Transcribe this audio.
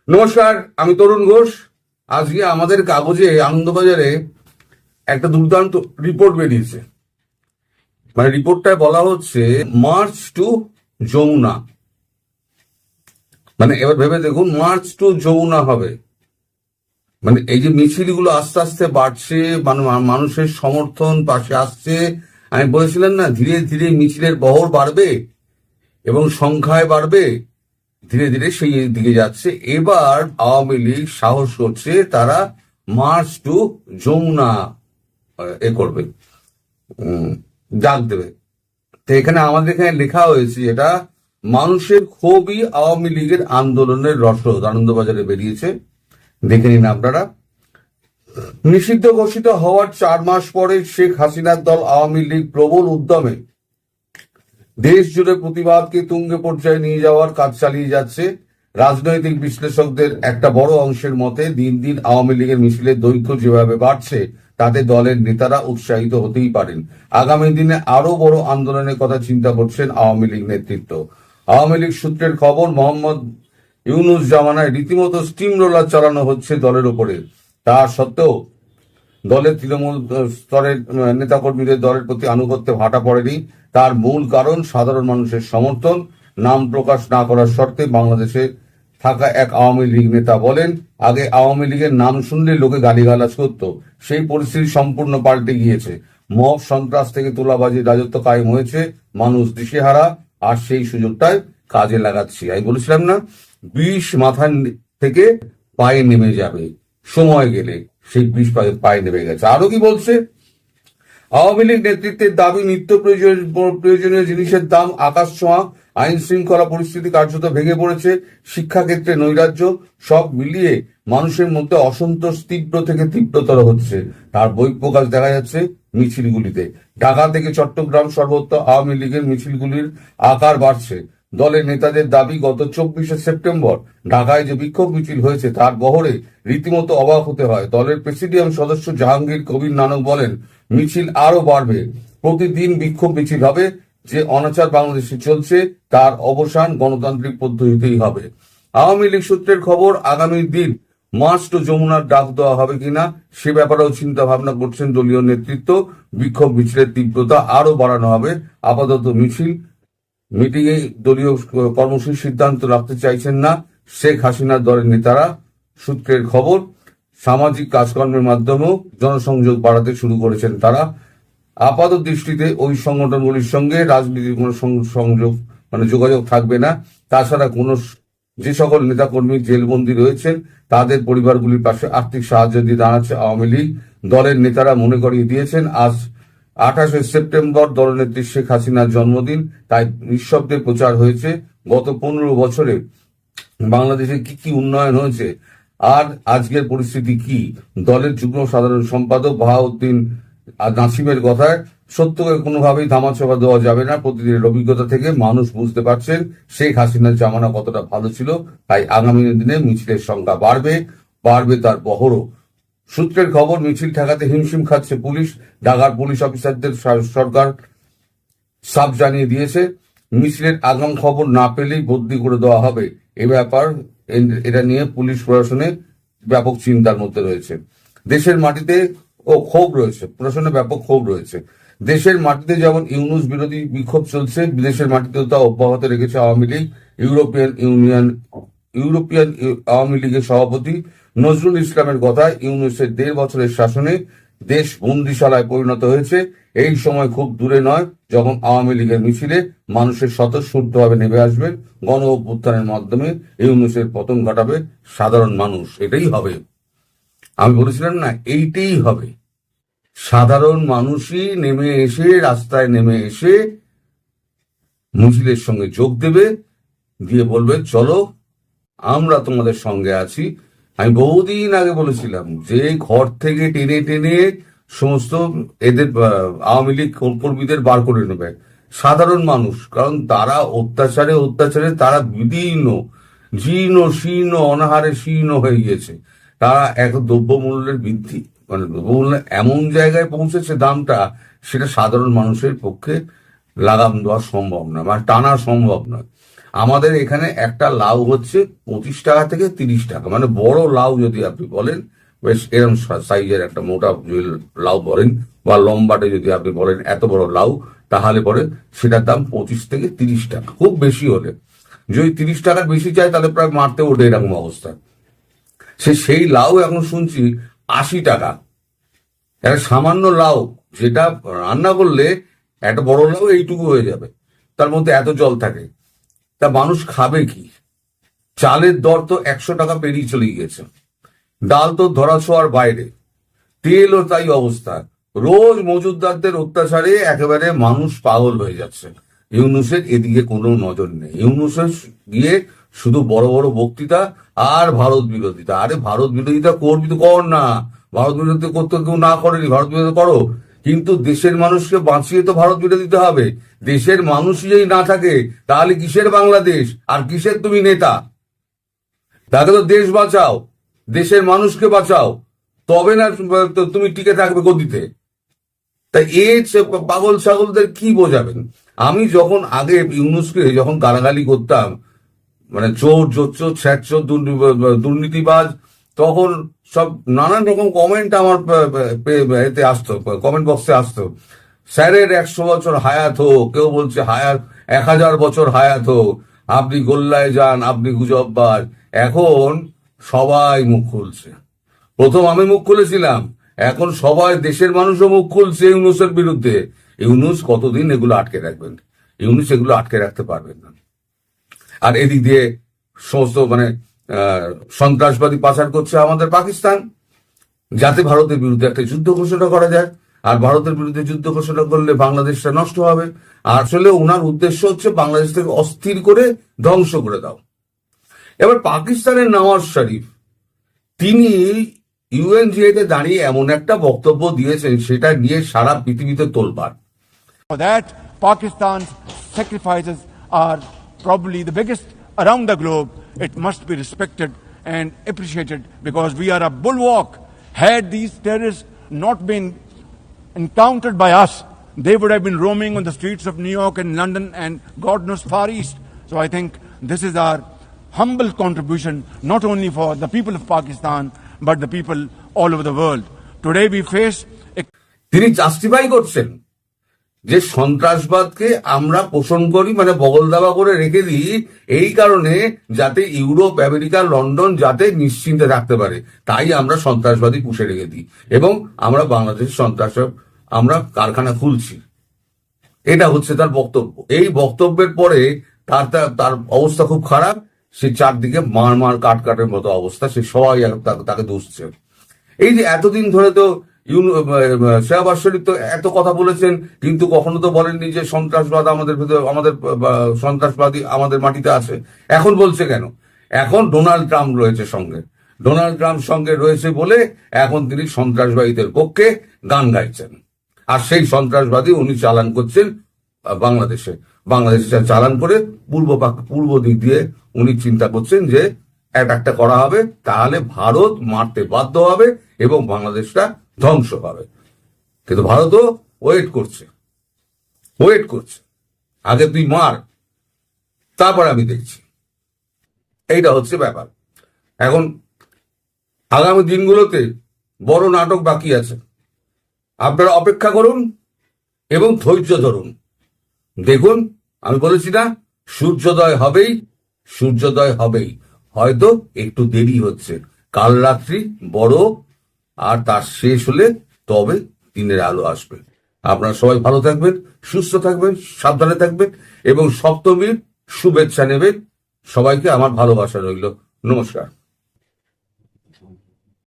নমস্কার, আমি তরুণ ঘোষ। আজকে আমাদের কাগজে আনন্দবাজারে একটা দুর্দান্ত রিপোর্ট বেরিয়েছে। মানে রিপোর্টটায় বলা হচ্ছে মার্চ টু যমুনা। মানে এবার ভেবে দেখুন, মার্চ টু যমুনা হবে। মানে এই যে মিছিলগুলো আস্তে আস্তে বাড়ছে, মানুষের সমর্থন পাশে আসছে। আমি বলেছিলাম না, ধীরে ধীরে মিছিলের বহর বাড়বে এবং সংখ্যায় বাড়বে, ধীরে ধীরে সেই দিকে যাচ্ছে। এবার আওয়ামী লীগ সাহস করছে, তারা মার্চ টু যমুনা করবে, ডাক দেবে। তো এখানে আমাদের এখানে লেখা হয়েছে, এটা মানুষের ক্ষোভই আওয়ামী লীগের আন্দোলনের রসদ, আনন্দবাজারে বেরিয়েছে, দেখে নিন আপনারা। নিষিদ্ধ ঘোষিত হওয়ার 4 মাস পরে শেখ হাসিনার দল আওয়ামী লীগ প্রবল উদ্যমে দেশ জুড়ে প্রতিবাদকে তুঙ্গে পর্যায়ে নিয়ে যাওয়ার কাজ চালিয়ে যাচ্ছে। রাজনৈতিক বিশ্লেষকদের একটা বড় অংশের মতে দিন দিন আওয়ামী লীগের মিছিলের দৈর্ঘ্য যেভাবে বাড়ছে, তাতে দলের নেতারা উৎসাহিত হতেই পারেন। আগামী দিনে আরো বড় আন্দোলনের কথা চিন্তা করছেন আওয়ামী লীগ নেতৃত্ব। আওয়ামী লীগ সূত্রের খবর, মোহাম্মদ ইউনুস জামানায় রীতিমতো স্টিম রোলার চালানো হচ্ছে দলের ওপরে। তা সত্ত্বেও দলের তৃণমূল স্তরের নেতাকর্মীদের দলের প্রতি আনুগত্যে ভাটা পড়েনি। তার মূল কারণ সাধারণ মানুষের সমর্থন। নাম প্রকাশ না করার শর্তে বাংলাদেশে থাকা এক আওয়ামী লীগ নেতা বলেন, আগে আওয়ামী লীগের নাম শুনলে লোকে গালিগালাজ করত, সেই পরিস্থিতি সম্পূর্ণ পাল্টে গিয়েছে। মব সন্ত্রাস থেকে তোলাবাজির রাজত্ব কায়েম হয়েছে, মানুষ দিশেহারা, আর সেই সুযোগটাই কাজে লাগাচ্ছি। আমি বলেছিলাম না, বিষ মাথা থেকে পায়ে নেমে যাবে, সময় গেলে সেই বিষ পায়ে নেমে গেছে। আরো কি বলছে, আওয়ামী লীগ নেতৃত্বের দাবি, নিত্য প্রয়োজনীয় জিনিসের দাম আকাশ ছোঁয়া, আইন শৃঙ্খলা পরিস্থিতি কার্যত ভেঙে পড়েছে, শিক্ষাক্ষেত্রে নৈরাজ্য, সব মিলিয়ে মানুষের মধ্যে অসন্তোষ তীব্র থেকে তীব্রতর হচ্ছে। তার বহিঃপ্রকাশ দেখা যাচ্ছে মিছিলগুলিতে। ঢাকা থেকে চট্টগ্রাম সর্বত্র আওয়ামী লীগের মিছিলগুলির আকার বাড়ছে। দলের নেতাদের দাবি, গত 24শে সেপ্টেম্বর ঢাকায় যে বিক্ষোভ মিছিল হয়েছে, তার বহরে রীতিমতো অবাক হতে হয়। দলের প্রেসিডিয়াম সদস্য জাহাঙ্গীর কবির নানক বলেন, মিছিল আরো বাড়বে, প্রতিদিন বিক্ষোভ মিছিল হবে। যে অনাচার বাংলাদেশে চলছে, তার অবসান গণতান্ত্রিক পদ্ধতিতেই হবে। আওয়ামী লীগ সূত্রের খবর, আগামী দিন মার্চ টু যমুনার ডাক দেওয়া হবে কিনা সে ব্যাপারেও চিন্তা ভাবনা করছেন দলীয় নেতৃত্ব। বিক্ষোভ মিছিলের তীব্রতা আরো বাড়ানো হবে। আপাতত মিটিংয়ে দলীয় কর্মসূচির সিদ্ধান্ত রাখতে চাইছেন না শেখ হাসিনার দলের নেতারা। সূত্রের খবর, সামাজিক কাজকর্মের মাধ্যমেও জনসংযোগ বাড়াতে শুরু করেছেন তারা। আপাত দৃষ্টিতে ওই সংগঠনগুলির সঙ্গে রাজনীতির কোনো সংযোগ যোগাযোগ থাকবে না। তাছাড়া যে সকল নেতাকর্মী জেলবন্দি রয়েছেন, তাদের পরিবারগুলির পাশে আর্থিক সাহায্য দিয়ে দাঁড়াচ্ছে আওয়ামী লীগ। দলের নেতারা মনে করিয়ে দিয়েছেন, আজ 28শে সেপ্টেম্বর দলনেত্রী শেখ হাসিনার জন্মদিন, তাই নিঃশব্দে প্রচার হয়েছে গত 15 বছরে বাংলাদেশে কি কি উন্নয়ন হয়েছে আর আজকের পরিস্থিতি কি। দলের যুগ্ম সাধারণ সম্পাদক বাহাউদ্দিন নাসিমের কথায়, সত্যকে কোনোভাবেই ধামাচাপা দেওয়া যাবে না। প্রতিদিনের অভিজ্ঞতা থেকে মানুষ বুঝতে পারছেন শেখ হাসিনার জামানা কতটা ভালো ছিল, তাই আগামী দিনে মিছিলের সংখ্যা বাড়বে তার বহরও। সূত্রের খবর, মিছিল ঠেকাতে হিমশিম খাচ্ছে পুলিশ। ঢাকার পুলিশ অফিসারদের সরকার সাফ জানিয়ে দিয়েছে, মিছিলের আগাম খবর না পেলেই বদলি করে দেওয়া হবে। এটা নিয়ে পুলিশ প্রশাসনে ব্যাপক চিন্তার মধ্যে রয়েছে। দেশের মাটিতে ক্ষোভ রয়েছে, প্রশাসনে ব্যাপক ক্ষোভ রয়েছে। দেশের মাটিতে যেমন ইউনুস বিরোধী বিক্ষোভ চলছে, বিদেশের মাটিতেও তা অব্যাহত রেখেছে আওয়ামী লীগ। ইউরোপিয়ান আওয়ামী লীগের সভাপতি নজরুল ইসলামের কথায়, ইউনুসের 1.5 বছরের শাসনে দেশ বন্দিশালায় পরিণত হয়েছে। এই সময় খুব দূরে নয়, যখন আওয়ামী লীগের মিছিলে মানুষের স্বতঃস্ফূর্তভাবে নেমে আসবেন। গণ অভ্যুত্থানের মাধ্যমে ইউনুসের পতন ঘটাবে সাধারণ মানুষ। এটাই হবে, আমি বলেছিলাম না, এইটাই হবে। সাধারণ মানুষই রাস্তায় নেমে এসে মিছিলের সঙ্গে যোগ দেবে, দিয়ে বলবে, চলো আমরা তোমাদের সঙ্গে আছি। আমি বহুদিন আগে বলেছিলাম যে ঘর থেকে টেনে টেনে সমস্ত এদের আওয়ামী লীগ কর্মীদের বার করে নেবে সাধারণ মানুষ, কারণ তারা অত্যাচারে তারা বিদীর্ণ, জীর্ণ শীর্ণ, অনাহারে শীর্ণ হয়ে গিয়েছে। তারা এক দ্রব্যমূল্যের বৃদ্ধি, দ্রব্যমূল্য এমন জায়গায় পৌঁছেছে দামটা, সেটা সাধারণ মানুষের পক্ষে লাগাম দেওয়া সম্ভব নয়, টানা সম্ভব নয়। আমাদের এখানে একটা লাউ হচ্ছে 25 টাকা থেকে 30 টাকা, মানে বড় লাউ যদি আপনি বলেন, বেশ এরকম সাইজের একটা মোটা লাউ বলেন, বা লম্বাটে যদি আপনি বলেন এত বড় লাউ, তাহলে পরে সেটার দাম 25 থেকে 30 টাকা, খুব বেশি হলে। যদি 30 টাকার বেশি চাই তাহলে প্রায় মারতে ওঠে এরকম অবস্থা। সেই লাউ এখন শুনছি 80 টাকা। একটা সামান্য লাউ যেটা রান্না করলে একটা বড় লাউ এইটুকু হয়ে যাবে, তার মধ্যে এত জল থাকে, তা মানুষ খাবে কি? চালের দর তো 100 টাকা পেরিয়ে চলে গিয়েছে, ডাল তো ধরাছোঁয়ার বাইরে, তেলও তাই অবস্থা। রোজ মজুদদারদের অত্যাচারে একেবারে মানুষ পাগল হয়ে যাচ্ছে। ইউনূসের এদিকে কোনো নজর নেই। ইউনূসের গিয়ে শুধু বড় বড় বক্তৃতা আর ভারত বিরোধিতা। আরে ভারত বিরোধিতা করবি তো কর না, ভারত বিরোধিতা করতে কেউ না করেনি, ভারত বিরোধিতা করো, কিন্তু দেশের মানুষকে বাঁচিয়ে তো ভারত বিরোধিতা হবে। দেশের মানুষই যদি না থাকে তাহলে কিসের বাংলাদেশ আর কিসের তুমি নেতা? তাকে তো দেশ বাঁচাও, দেশের মানুষকে বাঁচাও, তবে না তুমি টিকে থাকবে গদিতে। তাই এই পাগল ছাগলদের কি বোঝাবেন? আমি যখন আগে ইউনূসকে যখন গালাগালি করতাম, মানে চোর জোচ্চোর ছ্যাচোর দুর্নীতিবাজ, তখন সব নানান রকম কমেন্ট আমার এতে আসতো, কমেন্ট বক্সে আসতো। স্যারের 100 বছর হায়াত হোক, কেউ বলছে হায়াত 1000 বছর হায়াত হোক, আপনি গোল্লায় যান, আপনি গুজববাজ। এখন সবাই মুখ খুলছে। প্রথম আমি মুখ খুলেছিলাম, এখন সবাই দেশের মানুষও মুখ খুলছে ইউনূসের বিরুদ্ধে। ইউনূস কতদিন এগুলো আটকে রাখবেন? ইউনূস এগুলো আটকে রাখতে পারবেন না। আর এদিক দিয়ে সমস্ত মানে সন্ত্রাসবাদী পাচার করছে আমাদের পাকিস্তান, যাতে ভারতের বিরুদ্ধে একটা যুদ্ধ ঘোষণা করা যায়। আর ভারতের বিরুদ্ধে যুদ্ধ ঘোষণা করলে বাংলাদেশটা নষ্ট হবে। আর আসলে ওনার উদ্দেশ্য হচ্ছে বাংলাদেশটাকে অস্থির করে ধ্বংস করে দাও। এবার পাকিস্তানের নওয়াজ শরীফ, তিনি ইউএনজিএতে দাঁড়িয়ে এমন একটা বক্তব্য দিয়েছেন, সেটা নিয়ে সারা পৃথিবীতে তোলপাড়। For that, Pakistan's sacrifices are probably the biggest around the globe. It must be respected and appreciated because we are a bulwark. Had these terrorists not been encountered by us, they would have been roaming on the streets of New York and London and God knows Far East. So I think this is our humble contribution, not only for the people of Pakistan, but the people all over the world. Today we face a... তিনি justify করছেন যে সন্ত্রাসবাদকে আমরা পোষণ করি, মানে বগল দাবা করে রেখে দিই এই কারণে, যাতে ইউরোপ, আমেরিকা, লন্ডন যাতে নিশ্চিন্তে থাকতে পারে, তাই আমরা সন্ত্রাসবাদী পুষে রেখে দিই, এবং আমরা বাংলাদেশ সন্ত্রাস আমরা কারখানা খুলছি। এটা হচ্ছে তার বক্তব্য। এই বক্তব্যের পরে তার অবস্থা খুব খারাপ। সে চারদিকে মার কাটের মতো অবস্থা, সে সবাই তাকে দুষছে। এই যে এতদিন ধরে তো শাহবাজ শরীফ তো এত কথা বলেছেন, কিন্তু কখনো তো বলেননি যে সন্ত্রাসবাদ আমাদের সন্ত্রাসবাদী আমাদের মাটিতে আছে। এখন বলছে কেন? এখন ডোনাল্ড ট্রাম্প রয়েছে সঙ্গে, ডোনাল্ড ট্রাম্প সঙ্গে রয়েছে বলে এখন তিনি সন্ত্রাসবাদীদের পক্ষে গান গাইছেন। আর সেই সন্ত্রাসবাদী উনি চালান করছেন বাংলাদেশে চালান করে পূর্ব দিক দিয়ে উনি চিন্তা করছেন যে অ্যাটাকটা করা হবে, তাহলে ভারত মারতে বাধ্য হবে এবং বাংলাদেশটা ধ্বংস হবে। কিন্তু ভারতও ওয়েট করছে। আগে তুই মার, তারপর আমি দেখছি। এইটা হচ্ছে ব্যাপার। এখন আগামী দিনগুলোতে বড় নাটক বাকি আছে। আপনারা অপেক্ষা করুন এবং ধৈর্য ধরুন। দেখুন, আমি বলেছি না, সূর্যোদয় হবেই, হয়তো একটু দেরি হচ্ছে। কাল রাত্রি বড়, আর তার শেষ হলে তবে দিনের আলো আসবে। আপনারা সবাই ভালো থাকবেন, সুস্থ থাকবেন, সাবধানে থাকবেন এবং সপ্তমীর শুভেচ্ছা নেবেন। সবাইকে আমার ভালোবাসা রইল। নমস্কার।